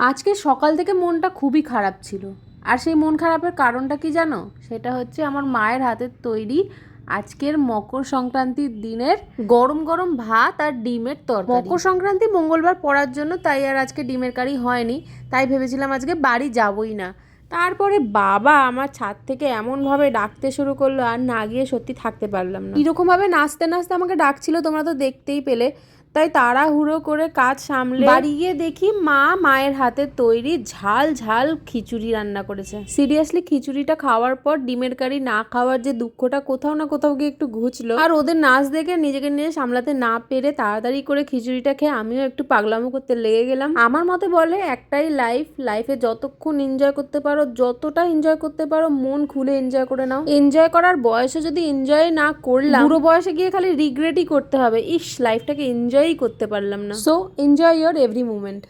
আজকে সকাল থেকে মনটা খুবই খারাপ ছিল। আর সেই মন খারাপের কারণটা কি জানো? সেটা হচ্ছে আমার মায়ের হাতের তৈরি আজকের মকর সংক্রান্তির দিনের গরম গরম ভাত আর ডিমের তরকারি। মকর সংক্রান্তি মঙ্গলবার পড়ার জন্য তাই আর আজকে ডিমের কারি হয়নি, তাই ভেবেছিলাম আজকে বাড়ি যাবই না। তারপরে বাবা আমার ছাদ থেকে এমনভাবে ডাকতে শুরু করলো, আর না গিয়ে সত্যি থাকতে পারলাম না। এরকমভাবে নাচতে নাচতে আমাকে ডাকছিল, তোমরা তো দেখতেই পেলে। তাই তাড়াহুড়ো করে কাজ সামলে বাড়ি গিয়ে দেখি মা মায়ের হাতে তৈরি ঝাল ঝাল খিচুড়ি রান্না করেছে। সিরিয়াসলি খিচুড়িটা খাওয়ার পর ডিমের কারি না খাওয়ার যে দুঃখটা কোথাও না কোথাও গিয়ে একটু ঘুচলো। আর ওদের নাচ দেখে নিজেকে নিয়ে সামলাতে না পেরে তাড়াতাড়ি করে খিচুড়িটা খেয়ে আমিও একটু পাগলামো করতে লেগে গেলাম। আমার মতে বলে একটাই লাইফে যতক্ষণ এনজয় করতে পারো, যতটা এনজয় করতে পারো মন খুলে এনজয় করে নাও। এনজয় করার বয়সে যদি এনজয় না করলাম, বুড়ো বয়সে গিয়ে খালি রিগ্রেটই করতে হবে, ইস লাইফটাকে এনজয়ই করতে পারলাম না। So enjoy your every moment.